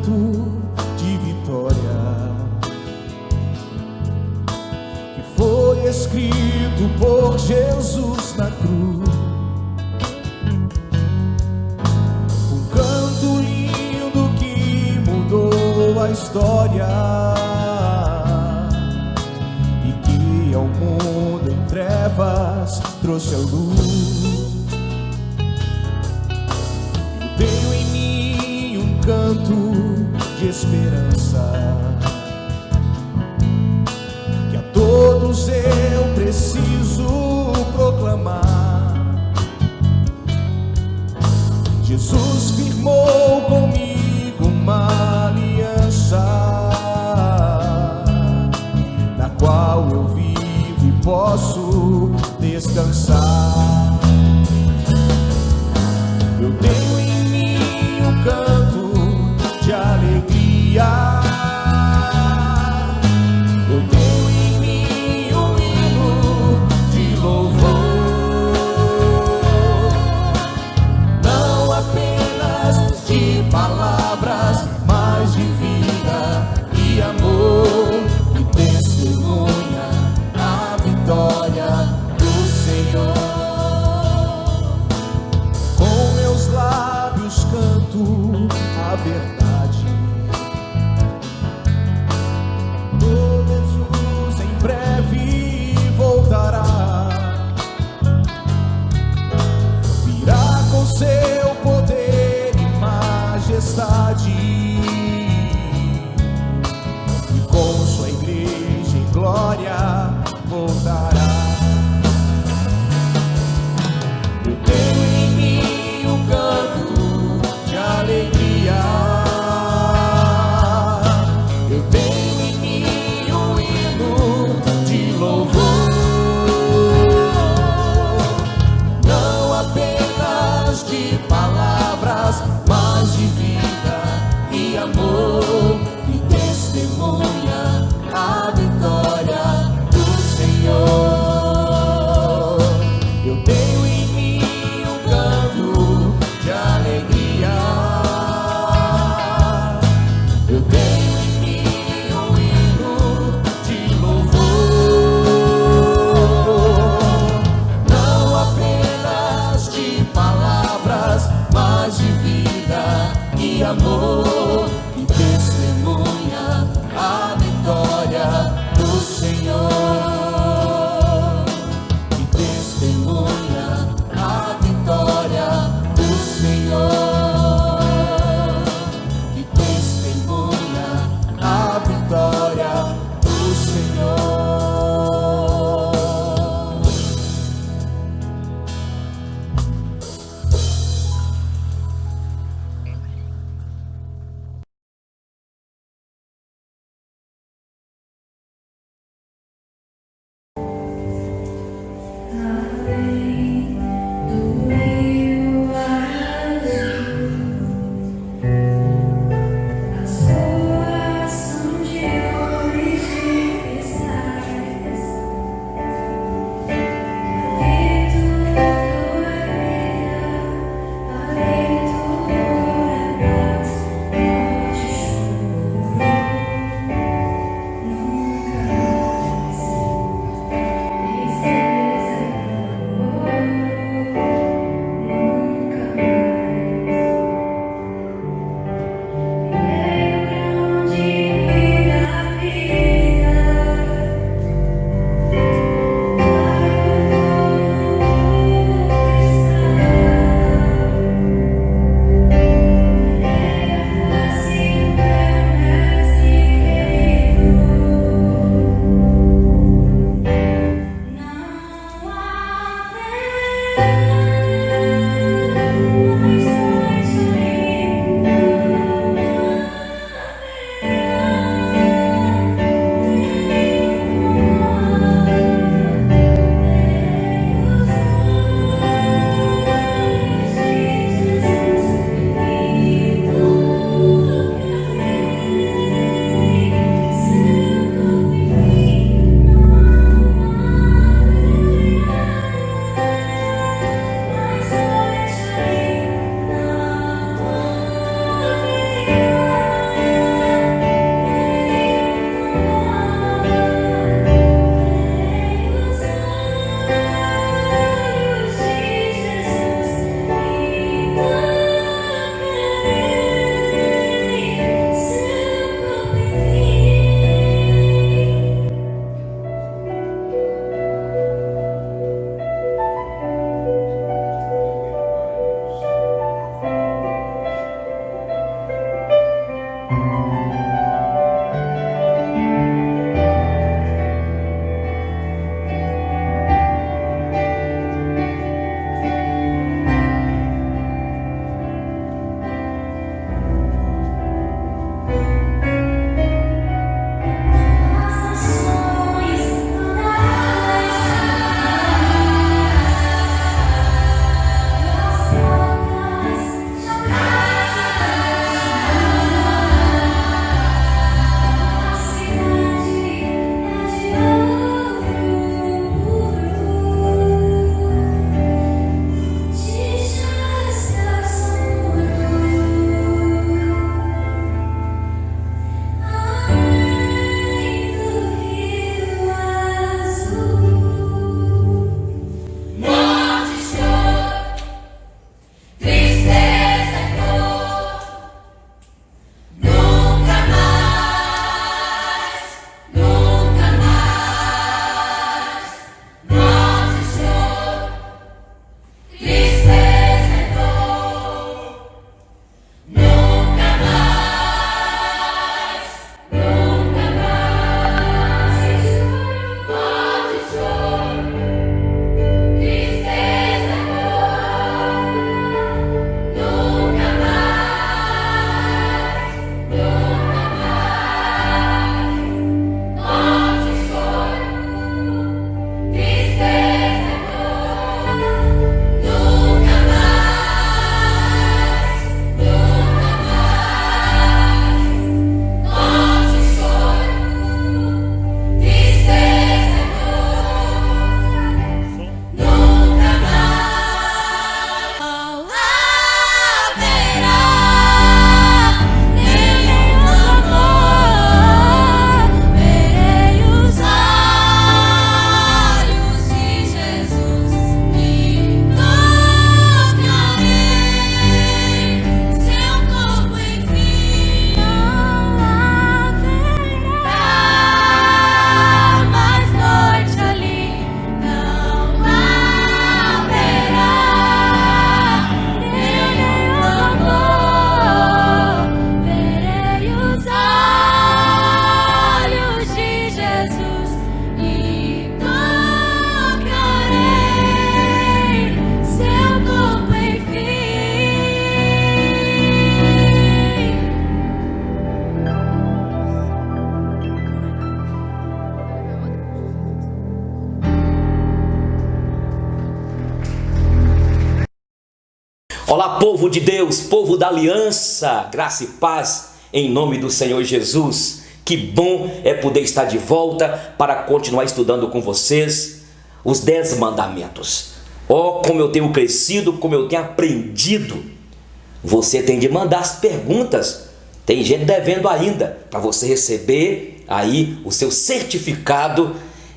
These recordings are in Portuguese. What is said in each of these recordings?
canto de vitória que foi escrito por Jesus na cruz. Um canto lindo que mudou a história e que ao mundo em trevas trouxe a luz. Eu tenho em mim um canto de esperança que a todos eu preciso proclamar. Jesus firmou comigo uma aliança na qual eu vivo e posso descansar. Eu tenho em mim um canto de alegria. Eu tenho em mim um hino de louvor, não apenas de palavras, mas de vida e amor, que testemunha a vitória do Senhor. Com meus lábios canto a verdade. Oh, Jesus em breve voltará, virá com seu poder e majestade, e com sua igreja em glória voltará. Eu tenho em mim um canto de alegria. Eu tenho em mim um hino de louvor, não apenas de palavras, mas de vida e amor, que testemunha a vitória do Senhor. Eu tenho em mim um canto de alegria. Eu tenho em mim um hino de louvor, não apenas de palavras, mas de vida e amor, que testemunha a vitória do Senhor, que testemunha a vitória do Senhor, que testemunha a vitória do Senhor. Além do rio azul, as ruas são de olhos de cristais. Ali tudo é vida, ali tudo é paz, morte e choro, nunca mais. Tristeza e amor, nunca mais. Lembram de mim na vida, Olá, povo de Deus, povo da aliança, graça e paz em nome do Senhor Jesus. Que bom é poder estar de volta para continuar estudando com vocês os 10 mandamentos. Oh, como eu tenho crescido, como eu tenho aprendido. Você tem de mandar as perguntas. Tem gente devendo ainda para você receber aí o seu certificado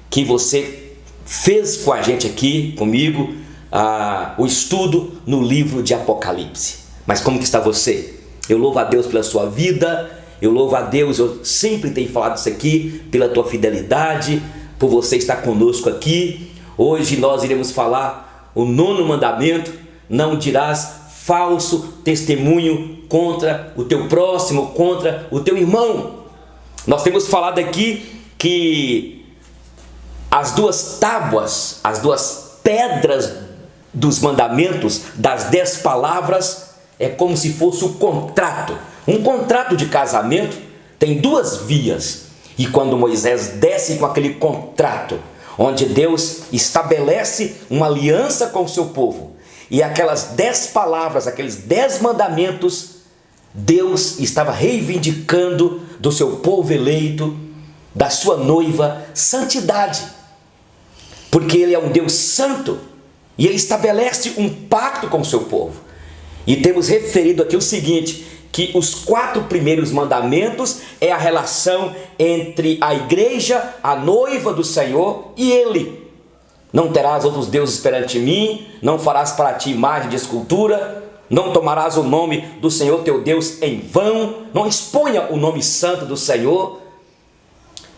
que você fez com a gente aqui, comigo, o estudo no livro de Apocalipse. Mas como que está você? Eu louvo a Deus pela sua vida, eu louvo a Deus, eu sempre tenho falado isso aqui, pela tua fidelidade, por você estar conosco aqui. Hoje nós iremos falar o 9º mandamento: não dirás falso testemunho contra o teu próximo, contra o teu irmão. Nós temos falado aqui que as 2 tábuas, as 2 pedras dos mandamentos, das 10 palavras, é como se fosse um contrato de casamento. Tem 2 vias, e quando Moisés desce com aquele contrato, onde Deus estabelece uma aliança com o seu povo, e aquelas 10 palavras, aqueles 10 mandamentos, Deus estava reivindicando do seu povo eleito, da sua noiva, santidade, porque Ele é um Deus santo, e Ele estabelece um pacto com o seu povo. E temos referido aqui o seguinte, que os 4 primeiros mandamentos é a relação entre a igreja, a noiva do Senhor e Ele. Não terás outros deuses perante mim, não farás para ti imagem de escultura, não tomarás o nome do Senhor teu Deus em vão, não exponha o nome santo do Senhor,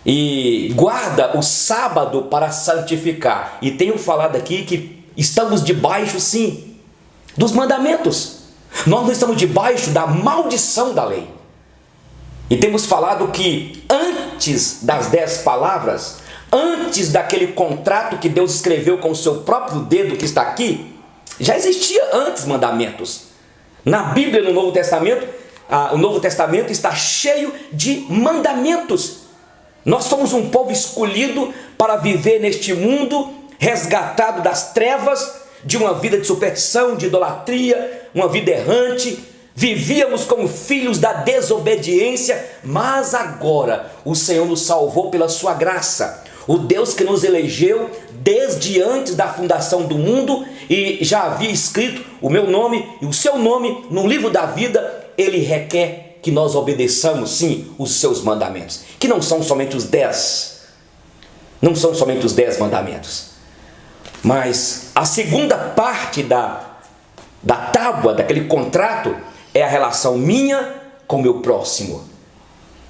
e guarda o sábado para santificar. E tenho falado aqui que estamos debaixo, sim, dos mandamentos. Nós não estamos debaixo da maldição da lei. E temos falado que antes das 10 palavras, antes daquele contrato que Deus escreveu com o seu próprio dedo que está aqui, já existia antes mandamentos. Na Bíblia, no Novo Testamento, o Novo Testamento está cheio de mandamentos. Nós somos um povo escolhido para viver neste mundo, resgatado das trevas, de uma vida de superstição, de idolatria, uma vida errante. Vivíamos como filhos da desobediência, mas agora o Senhor nos salvou pela sua graça. O Deus que nos elegeu desde antes da fundação do mundo e já havia escrito o meu nome e o seu nome no livro da vida, Ele requer que nós obedeçamos, sim, os seus mandamentos, que não são somente os 10, não são somente os 10 mandamentos. Mas a segunda parte da tábua, daquele contrato, é a relação minha com o meu próximo.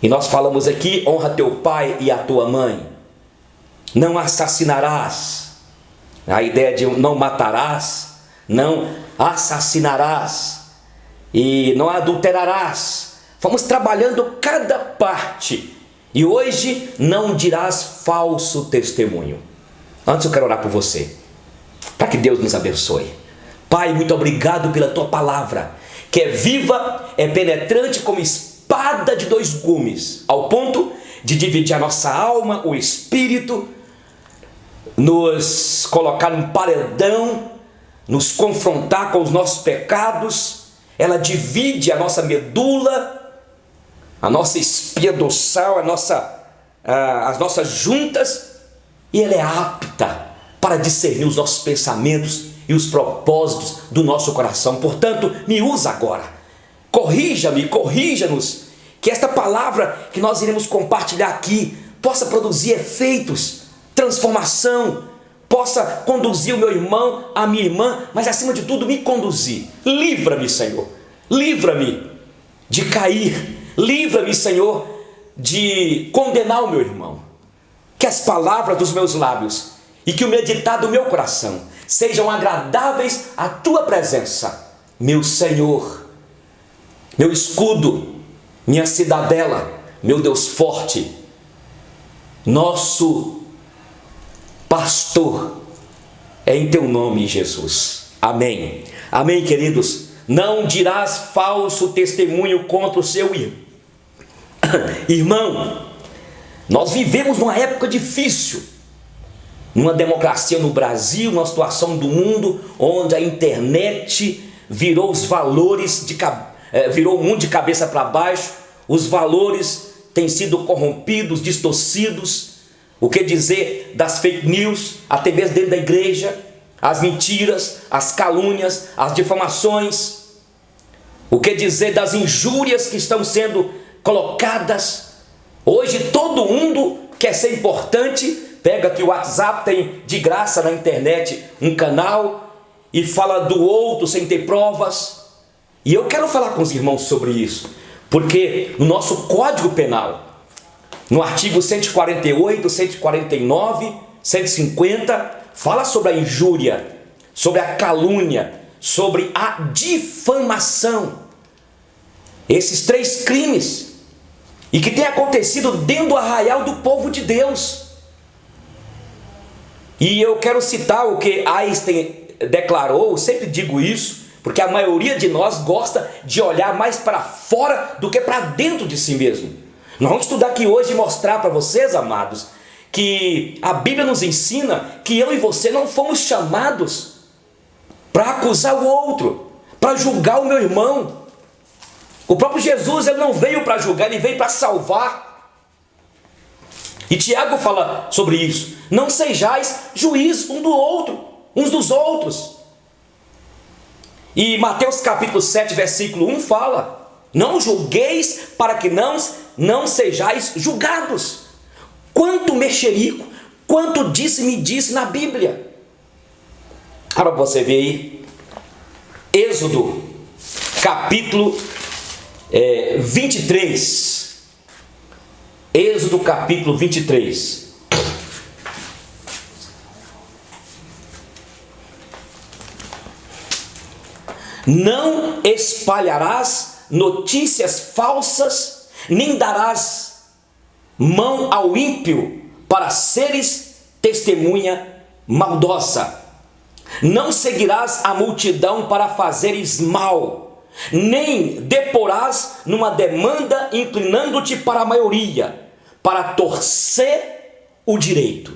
E nós falamos aqui: honra teu pai e a tua mãe, não assassinarás, a ideia de não matarás, não assassinarás e não adulterarás. Vamos trabalhando cada parte. E hoje, não dirás falso testemunho. Antes eu quero orar por você, para que Deus nos abençoe. Pai, muito obrigado pela tua palavra, que é viva, é penetrante como espada de 2 gumes, ao ponto de dividir a nossa alma, o espírito, nos colocar num paredão, nos confrontar com os nossos pecados. Ela divide a nossa medula, a nossa espinha dorsal, as nossas juntas, e ela é apta para discernir os nossos pensamentos e os propósitos do nosso coração. Portanto, me usa agora, corrija-me, corrija-nos, que esta palavra que nós iremos compartilhar aqui possa produzir efeitos, transformação, possa conduzir o meu irmão, a minha irmã, mas acima de tudo me conduzir. Livra-me, Senhor, livra-me de cair, livra-me, Senhor, de condenar o meu irmão. Que as palavras dos meus lábios e que o meditar do meu coração sejam agradáveis à tua presença, meu Senhor, meu escudo, minha cidadela, meu Deus forte, nosso pastor. É em teu nome, Jesus. Amém. Amém, queridos. Não dirás falso testemunho contra o seu irmão. Nós vivemos numa época difícil, numa democracia no Brasil, numa situação do mundo onde a internet virou os valores virou o mundo de cabeça para baixo. Os valores têm sido corrompidos, distorcidos. O que dizer das fake news, até mesmo dentro da igreja, as mentiras, as calúnias, as difamações. O que dizer das injúrias que estão sendo colocadas. Hoje todo mundo quer ser importante. Pega que o WhatsApp tem de graça na internet um canal e fala do outro sem ter provas. E eu quero falar com os irmãos sobre isso, porque no nosso Código Penal, no artigo 148, 149, 150, fala sobre a injúria, sobre a calúnia, sobre a difamação. Esses 3 crimes, e que tem acontecido dentro do arraial do povo de Deus. E eu quero citar o que Einstein declarou. Eu sempre digo isso, porque a maioria de nós gosta de olhar mais para fora do que para dentro de si mesmo. Nós vamos estudar aqui hoje e mostrar para vocês, amados, que a Bíblia nos ensina que eu e você não fomos chamados para acusar o outro, para julgar o meu irmão. O próprio Jesus, ele não veio para julgar, ele veio para salvar. E Tiago fala sobre isso. Não sejais juízes uns dos outros. E Mateus capítulo 7, versículo 1 fala: não julgueis para que não sejais julgados. Quanto mexerico, quanto disse-me disse na Bíblia. Agora você vê aí, Êxodo capítulo 23. Êxodo capítulo 23. Não espalharás notícias falsas, nem darás mão ao ímpio para seres testemunha maldosa. Não seguirás a multidão para fazeres mal, nem deporás numa demanda inclinando-te para a maioria, para torcer o direito.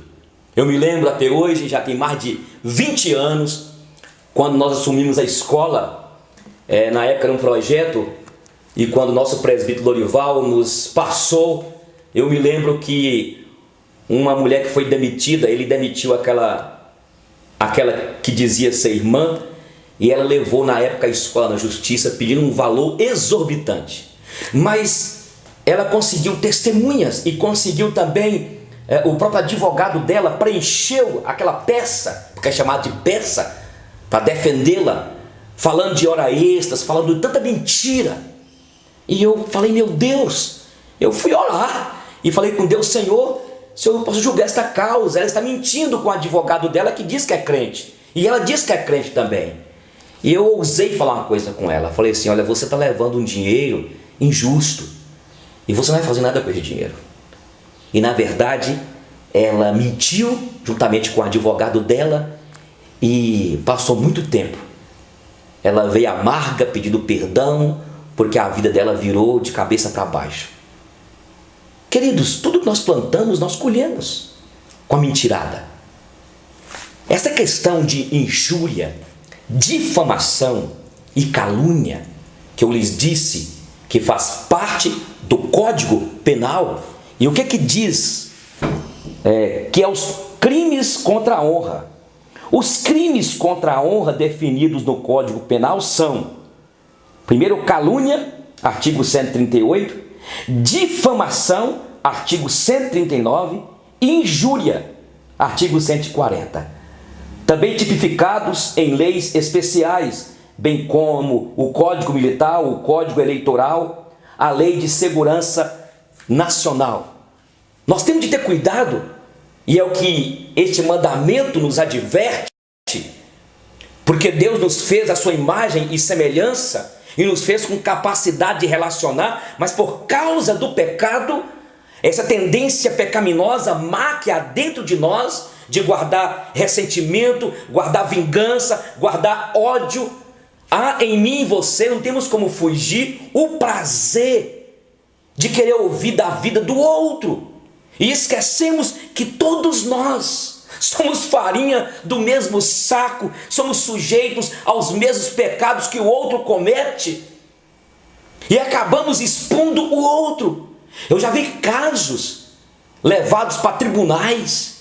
Eu me lembro até hoje, já tem mais de 20 anos, quando nós assumimos a escola. Na época era um projeto, e quando o nosso presbítero Lorival nos passou, eu me lembro que uma mulher que foi demitida, ele demitiu aquela que dizia ser irmã, e ela levou na época a escola na justiça pedindo um valor exorbitante. Mas ela conseguiu testemunhas e conseguiu também, o próprio advogado dela preencheu aquela peça, porque é chamado de peça, para defendê-la, falando de hora extras, falando de tanta mentira. E eu falei, meu Deus, eu fui orar e falei com Deus: Senhor, se eu posso julgar esta causa, ela está mentindo com o advogado dela que diz que é crente, e ela diz que é crente também. E eu ousei falar uma coisa com ela, falei assim: olha, você está levando um dinheiro injusto, e você não vai fazer nada com esse dinheiro. E na verdade, ela mentiu juntamente com o advogado dela, e passou muito tempo. Ela veio amarga, pedindo perdão, porque a vida dela virou de cabeça para baixo. Queridos, tudo que nós plantamos, nós colhemos com a mentirada. Essa questão de injúria, difamação e calúnia, que eu lhes disse, que faz parte do Código Penal. E o que diz? Que é os crimes contra a honra. Os crimes contra a honra definidos no Código Penal são: primeiro, calúnia, artigo 138, difamação, artigo 139, e injúria, artigo 140. Também tipificados em leis especiais, bem como o Código Militar, o Código Eleitoral, a Lei de Segurança Nacional. Nós temos de ter cuidado, e é o que este mandamento nos adverte, porque Deus nos fez a sua imagem e semelhança, e nos fez com capacidade de relacionar, mas por causa do pecado, essa tendência pecaminosa marca dentro de nós de guardar ressentimento, guardar vingança, guardar ódio. Há em mim e você, não temos como fugir, o prazer de querer ouvir da vida do outro. E esquecemos que todos nós somos farinha do mesmo saco, somos sujeitos aos mesmos pecados que o outro comete e acabamos expondo o outro. Eu já vi casos levados para tribunais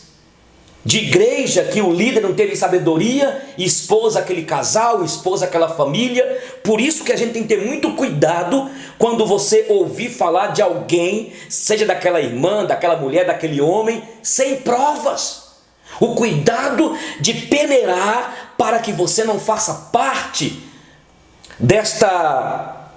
de igreja que o líder não teve sabedoria e expôs aquele casal, expôs aquela família. Por isso que a gente tem que ter muito cuidado quando você ouvir falar de alguém, seja daquela irmã, daquela mulher, daquele homem, sem provas. O cuidado de peneirar para que você não faça parte desta,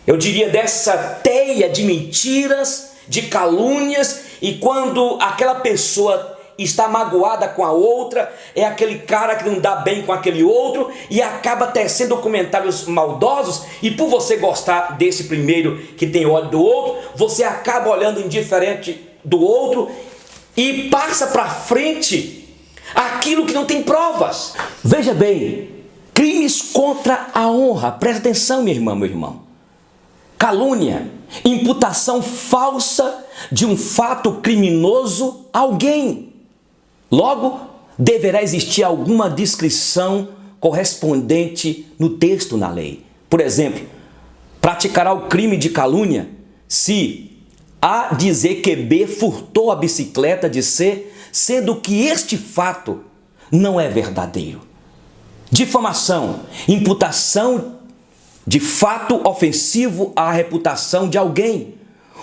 eu diria, dessa teia de mentiras, de calúnias, e quando aquela pessoa está magoada com a outra, é aquele cara que não dá bem com aquele outro e acaba tecendo comentários maldosos, e por você gostar desse primeiro que tem ódio do outro, você acaba olhando indiferente do outro e passa para frente aquilo que não tem provas. Veja bem, crimes contra a honra, presta atenção, minha irmã, meu irmão. Calúnia, imputação falsa de um fato criminoso a alguém. Logo, deverá existir alguma descrição correspondente no texto, na lei. Por exemplo, praticará o crime de calúnia se A dizer que B furtou a bicicleta de C, sendo que este fato não é verdadeiro. Difamação, imputação de fato ofensivo à reputação de alguém.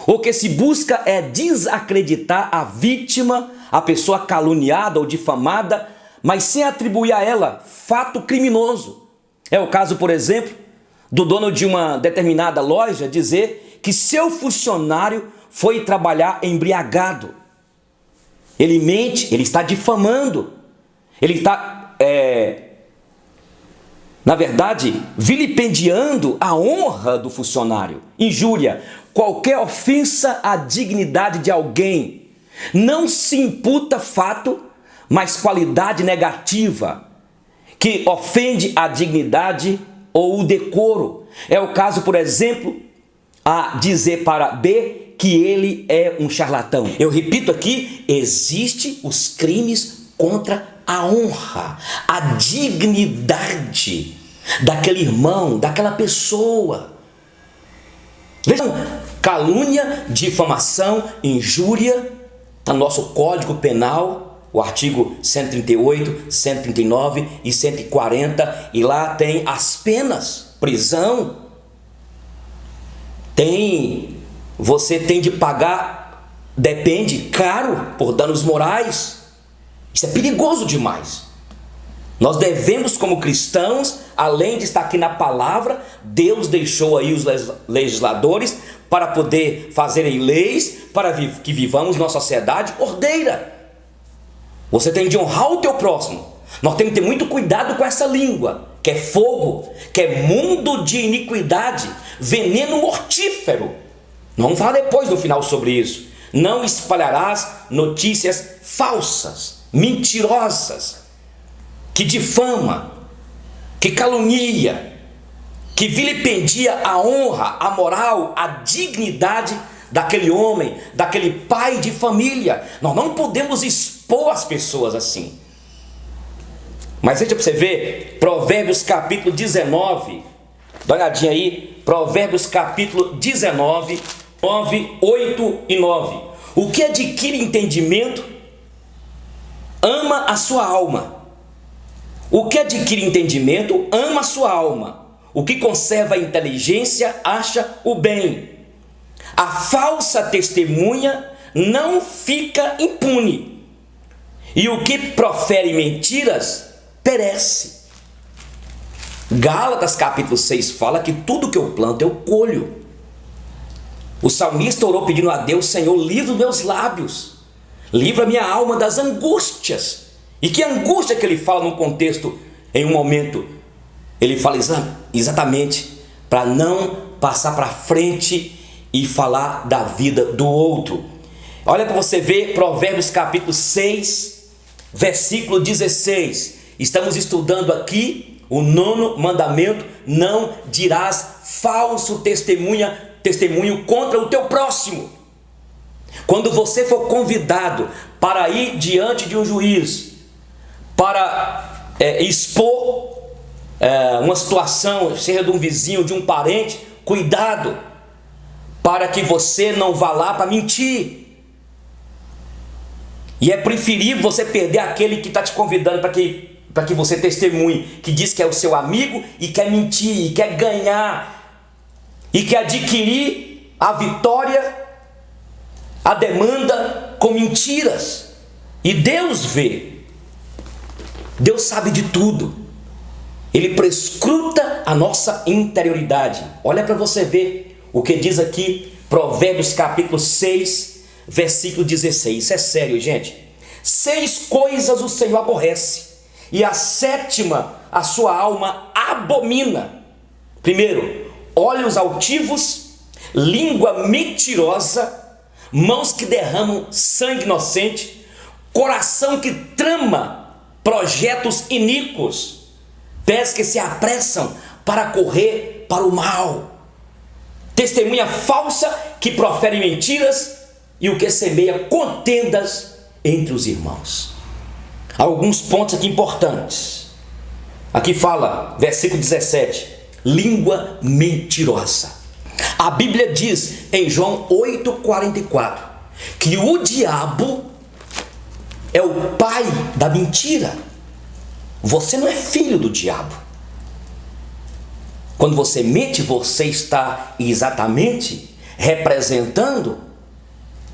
O que se busca é desacreditar a vítima, a pessoa caluniada ou difamada, mas sem atribuir a ela fato criminoso. É o caso, por exemplo, do dono de uma determinada loja dizer que seu funcionário foi trabalhar embriagado. Ele mente, ele está difamando, ele está, na verdade, vilipendiando a honra do funcionário. Injúria, qualquer ofensa à dignidade de alguém. Não se imputa fato, mas qualidade negativa, que ofende a dignidade ou o decoro. É o caso, por exemplo, a dizer para B que ele é um charlatão. Eu repito aqui, existem os crimes contra a honra, a dignidade daquele irmão, daquela pessoa. Vejam, calúnia, difamação, injúria, está no nosso Código Penal, o artigo 138, 139 e 140, e lá tem as penas, prisão, você tem de pagar, depende, caro, por danos morais. Isso é perigoso demais. Nós devemos, como cristãos, além de estar aqui na palavra, Deus deixou aí os legisladores para poder fazerem leis para que vivamos numa sociedade ordeira. Você tem de honrar o teu próximo. Nós temos que ter muito cuidado com essa língua, que é fogo, que é mundo de iniquidade, veneno mortífero. Nós vamos falar depois no final sobre isso. Não espalharás notícias falsas, mentirosas, que difama, que calunia, que vilipendia a honra, a moral, a dignidade daquele homem, daquele pai de família. Nós não podemos expor as pessoas assim. Mas deixa para você ver, Provérbios capítulo 19, dá uma olhadinha aí, Provérbios capítulo 19, 9, 8 e 9. O que adquire entendimento, ama a sua alma. O que adquire entendimento, ama a sua alma. O que conserva a inteligência, acha o bem. A falsa testemunha não fica impune. E o que profere mentiras, perece. Gálatas capítulo 6 fala que tudo que eu planto eu colho. O salmista orou pedindo a Deus: Senhor, livra os meus lábios, livra minha alma das angústias. E que angústia que ele fala num contexto, em um momento, ele fala exatamente para não passar para frente e falar da vida do outro. Olha para você ver Provérbios capítulo 6, versículo 16. Estamos estudando aqui o 9º mandamento: não dirás falso testemunho contra o teu próximo. Quando você for convidado para ir diante de um juiz, para expor uma situação, seja de um vizinho, de um parente. Cuidado, para que você não vá lá para mentir. E é preferível você perder aquele que está te convidando para que você testemunhe, que diz que é o seu amigo e quer mentir, e quer ganhar, e quer adquirir a vitória, a demanda com mentiras. E Deus vê, Deus sabe de tudo, Ele prescruta a nossa interioridade. Olha para você ver o que diz aqui, Provérbios capítulo 6, versículo 16. Isso é sério, gente. 6 coisas o Senhor aborrece, e a 7ª a sua alma abomina. Primeiro, olhos altivos, língua mentirosa, mãos que derramam sangue inocente, coração que trama projetos iníquos, pés que se apressam para correr para o mal, testemunha falsa que profere mentiras, e o que semeia contendas entre os irmãos. Alguns pontos aqui importantes. Aqui fala, versículo 17, língua mentirosa. A Bíblia diz em João 8,44 que o diabo é o pai da mentira. Você não é filho do diabo. Quando você mente, você está exatamente representando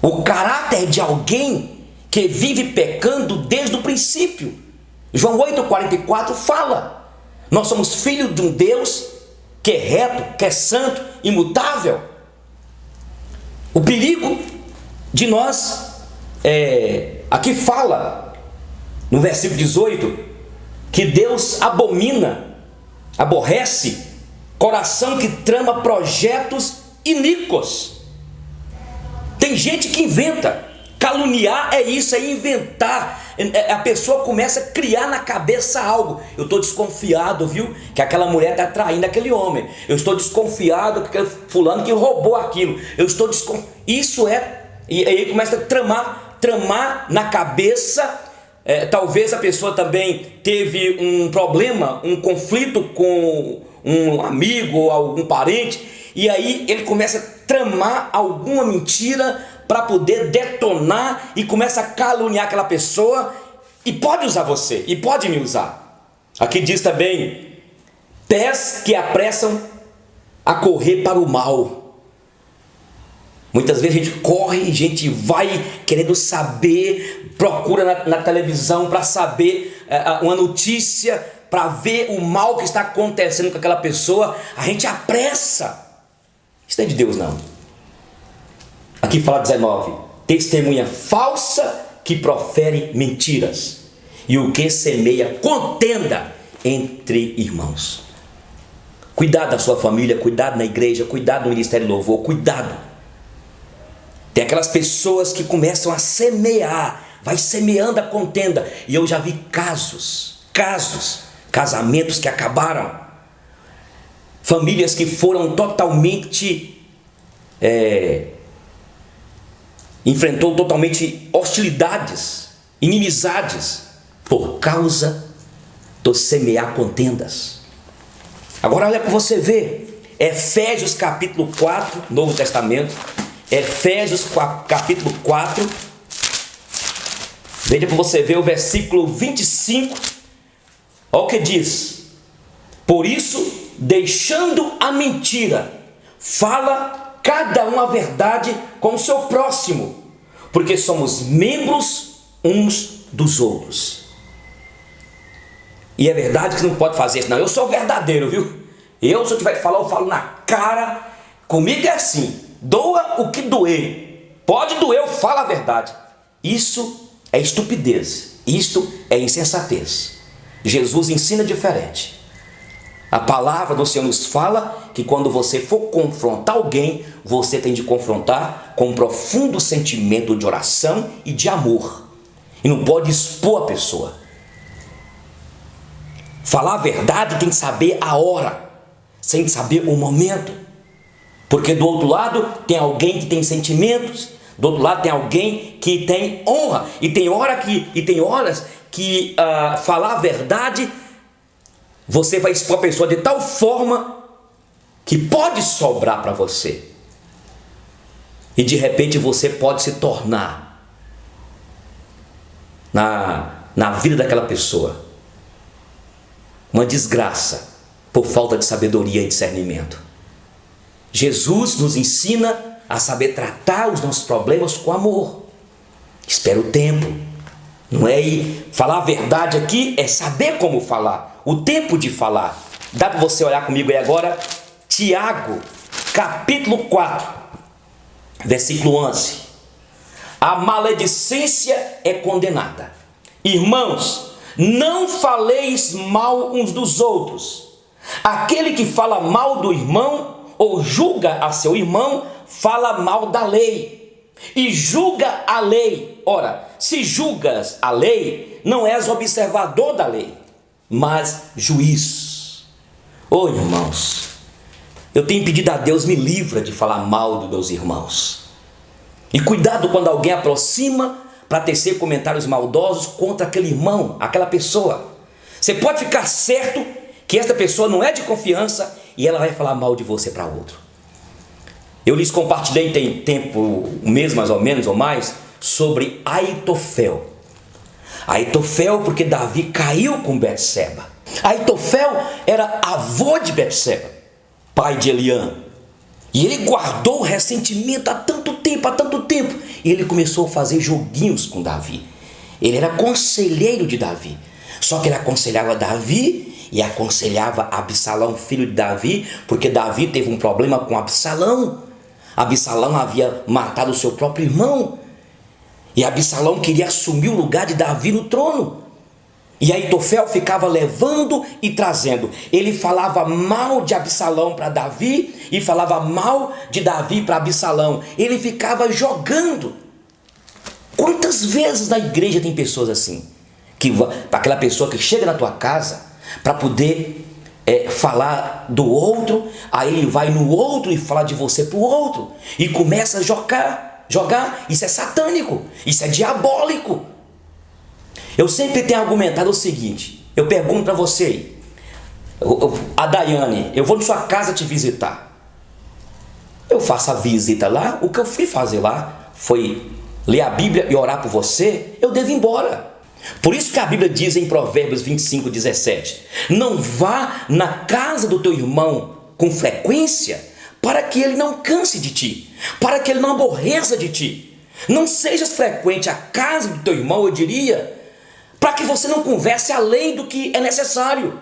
o caráter de alguém que vive pecando desde o princípio. João 8,44 fala: nós somos filhos de um Deus que é reto, que é santo, imutável. O perigo de nós, aqui fala, no versículo 18, que Deus aborrece coração que trama projetos iníquos. Tem gente que inventa. Caluniar é isso, é inventar. A pessoa começa a criar na cabeça algo. Eu estou desconfiado, viu, que aquela mulher está traindo aquele homem. Eu estou desconfiado que fulano que roubou aquilo. Eu estou desconfiado. Isso e aí começa a tramar na cabeça. Talvez a pessoa também teve um problema, um conflito com um amigo ou algum parente, e aí ele começa a tramar alguma mentira para poder detonar, e começa a caluniar aquela pessoa, e pode usar você, e pode me usar. Aqui diz também, pés que apressam a correr para o mal. Muitas vezes a gente corre, a gente vai querendo saber, procura na televisão para saber uma notícia, para ver o mal que está acontecendo com aquela pessoa. A gente apressa. Isso não é de Deus, não. Aqui fala 19, testemunha falsa que profere mentiras, e o que semeia contenda entre irmãos. Cuidado da sua família, cuidado na igreja, cuidado no ministério de louvor, cuidado. Tem aquelas pessoas que começam a semear, vai semeando a contenda, e eu já vi casamentos que acabaram, famílias que foram totalmente enfrentou totalmente hostilidades, inimizades, por causa do semear contendas. Agora olha para você ver, Efésios capítulo 4, Novo Testamento, Efésios capítulo 4, veja para você ver o versículo 25, olha o que diz: por isso, deixando a mentira, fala cada um a verdade com o seu próximo, porque somos membros uns dos outros. E é verdade que não pode fazer isso, não. Eu sou verdadeiro, viu? Se eu tiver que falar, eu falo na cara. Comigo é assim, doa o que doer. Pode doer, eu falo a verdade. Isso é estupidez, isto é insensatez. Jesus ensina diferente. A palavra do Senhor nos fala que quando você for confrontar alguém, você tem de confrontar com um profundo sentimento de oração e de amor. E não pode expor a pessoa. Falar a verdade tem que saber a hora, sem saber o momento. Porque do outro lado tem alguém que tem sentimentos, do outro lado tem alguém que tem honra. E tem horas que falar a verdade, você vai expor a pessoa de tal forma que pode sobrar para você. E de repente você pode se tornar na vida daquela pessoa uma desgraça por falta de sabedoria e discernimento. Jesus nos ensina a saber tratar os nossos problemas com amor. Espera o tempo. Não é falar a verdade aqui, é saber como falar. O tempo de falar. Dá para você olhar comigo aí agora? Tiago, capítulo 4, versículo 11. A maledicência é condenada. Irmãos, não faleis mal uns dos outros. Aquele que fala mal do irmão ou julga a seu irmão, fala mal da lei e julga a lei. Ora, se julgas a lei, não és observador da lei, mas juiz. Oh, irmãos, eu tenho pedido a Deus, me livra de falar mal dos meus irmãos. E cuidado quando alguém aproxima para tecer comentários maldosos contra aquele irmão, aquela pessoa. Você pode ficar certo que esta pessoa não é de confiança e ela vai falar mal de você para outro. Eu lhes compartilhei tem tempo, um mês mais ou menos ou mais, sobre Aitofel. Aitofel porque Davi caiu com Betseba. Aitofel era avô de Betseba, pai de Eliã. E ele guardou o ressentimento há tanto tempo. E ele começou a fazer joguinhos com Davi. Ele era conselheiro de Davi. Só que ele aconselhava Davi e aconselhava Absalão, filho de Davi, porque Davi teve um problema com Absalão. Absalão havia matado o seu próprio irmão. E Absalão queria assumir o lugar de Davi no trono. E Aitofel ficava levando e trazendo. Ele falava mal de Absalão para Davi e falava mal de Davi para Absalão. Ele ficava jogando. Quantas vezes na igreja tem pessoas assim? Aquela pessoa que chega na tua casa para poder falar do outro, aí ele vai no outro e fala de você para o outro. E começa a jogar. Isso é satânico, isso é diabólico. Eu sempre tenho argumentado o seguinte, eu pergunto para você aí, a Daiane, eu vou na sua casa te visitar. Eu faço a visita lá, o que eu fui fazer lá foi ler a Bíblia e orar por você, eu devo ir embora. Por isso que a Bíblia diz em Provérbios 25:17, não vá na casa do teu irmão com frequência, para que ele não canse de ti, para que ele não aborreça de ti. Não sejas frequente à casa do teu irmão, eu diria, para que você não converse além do que é necessário.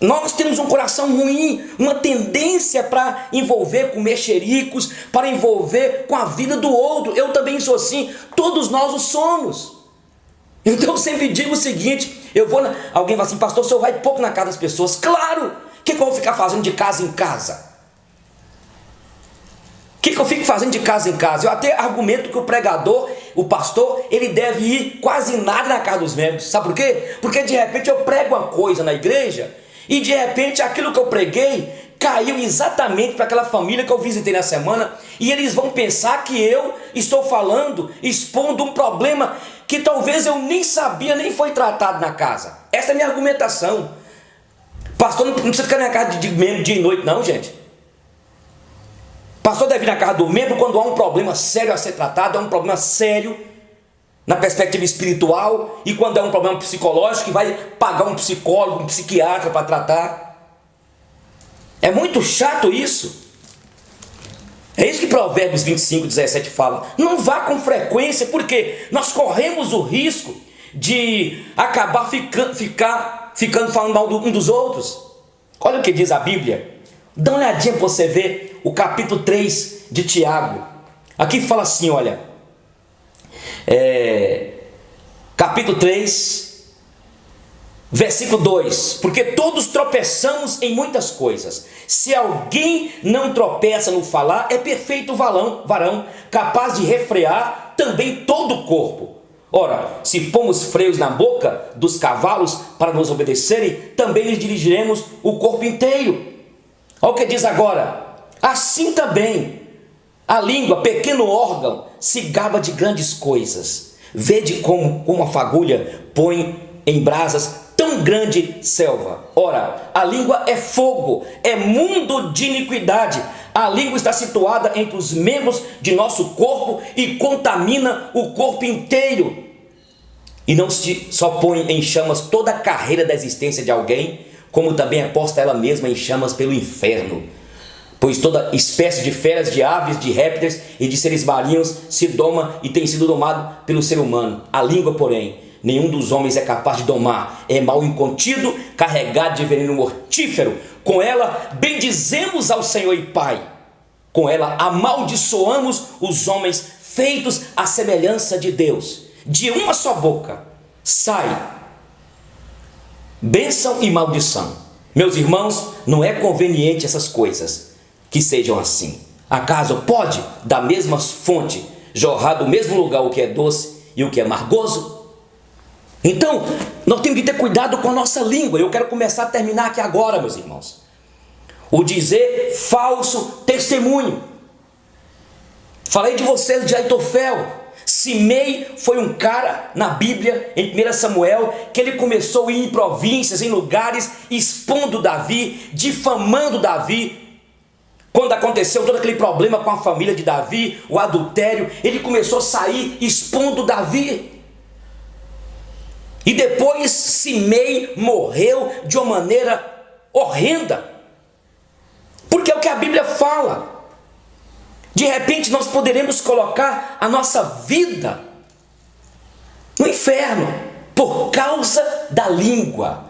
Nós temos um coração ruim, uma tendência para envolver com mexericos, para envolver com a vida do outro. Eu também sou assim, todos nós o somos. Então eu sempre digo o seguinte, alguém fala assim, pastor, o senhor vai pouco na casa das pessoas. Claro, o que eu vou ficar fazendo de casa em casa? O que eu fico fazendo de casa em casa? Eu até argumento que o pregador, o pastor, ele deve ir quase nada na casa dos membros. Sabe por quê? Porque de repente eu prego uma coisa na igreja e de repente aquilo que eu preguei caiu exatamente para aquela família que eu visitei na semana e eles vão pensar que eu estou falando, expondo um problema que talvez eu nem sabia, nem foi tratado na casa. Essa é a minha argumentação. Pastor não precisa ficar na casa de membro dia e noite não, gente. Pastor deve ir na casa do membro quando há um problema sério a ser tratado, é um problema sério na perspectiva espiritual, e quando é um problema psicológico, que vai pagar um psicólogo, um psiquiatra para tratar. É muito chato isso. É isso que Provérbios 25:17 fala. Não vá com frequência, porque nós corremos o risco de acabar ficando falando mal um dos outros. Olha o que diz a Bíblia. Dá uma olhadinha para você ver o capítulo 3 de Tiago. Aqui fala assim, olha. Capítulo 3, versículo 2. Porque todos tropeçamos em muitas coisas. Se alguém não tropeça no falar, é perfeito varão, capaz de refrear também todo o corpo. Ora, se pomos freios na boca dos cavalos para nos obedecerem, também lhes dirigiremos o corpo inteiro. Olha o que diz agora. Assim também a língua, pequeno órgão, se gaba de grandes coisas. Vede como a fagulha põe em brasas tão grande selva. Ora, a língua é fogo, é mundo de iniquidade. A língua está situada entre os membros de nosso corpo e contamina o corpo inteiro. E não se só põe em chamas toda a carreira da existência de alguém, como também é posta ela mesma em chamas pelo inferno. Pois toda espécie de feras, de aves, de répteis e de seres marinhos se doma e tem sido domado pelo ser humano. A língua, porém, nenhum dos homens é capaz de domar. É mal incontido, carregado de veneno mortífero. Com ela bendizemos ao Senhor e Pai. Com ela amaldiçoamos os homens feitos à semelhança de Deus. De uma só boca sai bênção e maldição. Meus irmãos, não é conveniente essas coisas que sejam assim. Acaso pode da mesma fonte jorrar do mesmo lugar o que é doce e o que é amargoso? Então, nós temos que ter cuidado com a nossa língua. Eu quero começar a terminar aqui agora, meus irmãos. O dizer falso testemunho. Falei de vocês de Aitofel. Simei foi um cara na Bíblia, em 1 Samuel, que ele começou a ir em províncias, em lugares, expondo Davi, difamando Davi. Quando aconteceu todo aquele problema com a família de Davi, o adultério, ele começou a sair expondo Davi. E depois Simei morreu de uma maneira horrenda. Porque é o que a Bíblia fala. De repente nós poderemos colocar a nossa vida no inferno por causa da língua,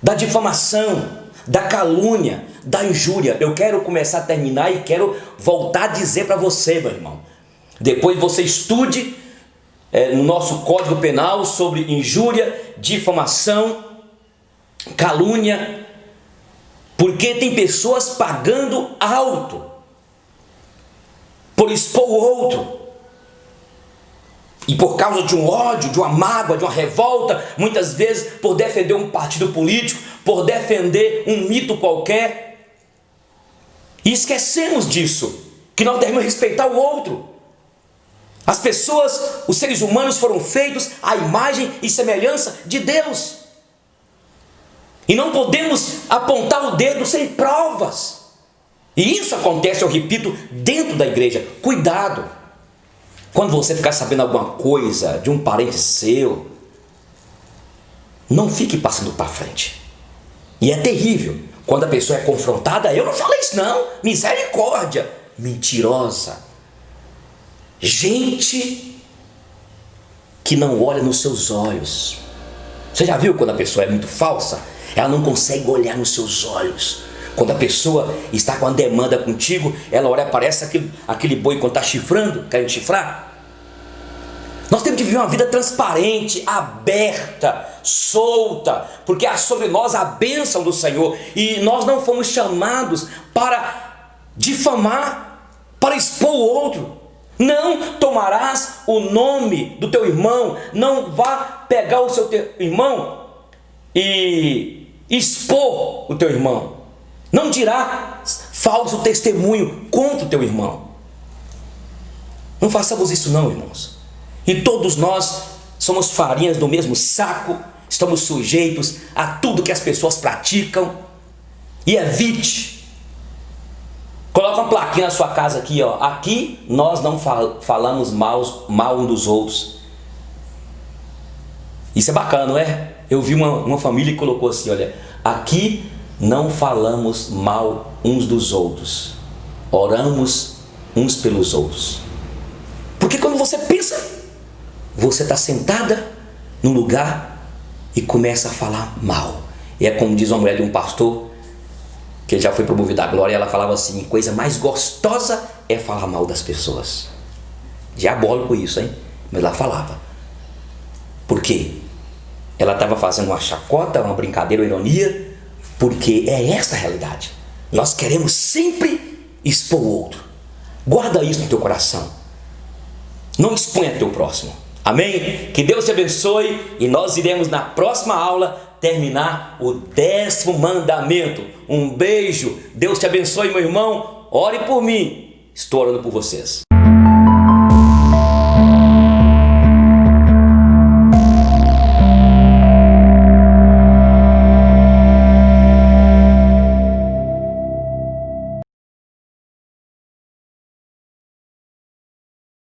da difamação, da calúnia, da injúria. Eu quero começar a terminar e quero voltar a dizer para você, meu irmão. Depois você estude no nosso Código Penal sobre injúria, difamação, calúnia, porque tem pessoas pagando alto por expor o outro, e por causa de um ódio, de uma mágoa, de uma revolta, muitas vezes por defender um partido político, por defender um mito qualquer, e esquecemos disso, que nós devemos respeitar o outro. As pessoas, os seres humanos foram feitos à imagem e semelhança de Deus, e não podemos apontar o dedo sem provas. E isso acontece, eu repito, dentro da igreja. Cuidado, quando você ficar sabendo alguma coisa de um parente seu, não fique passando para frente. E é terrível quando a pessoa é confrontada. Eu não falei isso não, misericórdia. Mentirosa. Gente que não olha nos seus olhos. Você já viu quando a pessoa é muito falsa? Ela não consegue olhar nos seus olhos. Quando a pessoa está com uma demanda contigo, ela olha, parece aquele boi quando está chifrando, querendo chifrar. Nós temos que viver uma vida transparente, aberta, solta, porque há sobre nós a bênção do Senhor, e nós não fomos chamados para difamar, para expor o outro. Não tomarás o nome do teu irmão, não vá pegar o seu irmão e expor o teu irmão. Não dirás falso testemunho contra o teu irmão. Não façamos isso não, irmãos. E todos nós somos farinhas do mesmo saco, estamos sujeitos a tudo que as pessoas praticam. E evite. Coloca uma plaquinha na sua casa aqui, ó. Aqui nós não falamos mal um dos outros. Isso é bacana, não é? Eu vi uma família que colocou assim, olha, aqui não falamos mal uns dos outros, oramos uns pelos outros. Porque quando você pensa, você está sentada num lugar e começa a falar mal. E é como diz uma mulher de um pastor, que já foi promovido à glória, ela falava assim, coisa mais gostosa é falar mal das pessoas. Diabólico isso, hein? Mas ela falava. Por quê? Ela estava fazendo uma chacota, uma brincadeira, uma ironia, porque é esta a realidade. Nós queremos sempre expor o outro. Guarda isso no teu coração. Não exponha teu próximo. Amém? Que Deus te abençoe, e nós iremos na próxima aula terminar o 10º mandamento. Um beijo. Deus te abençoe, meu irmão. Ore por mim. Estou orando por vocês.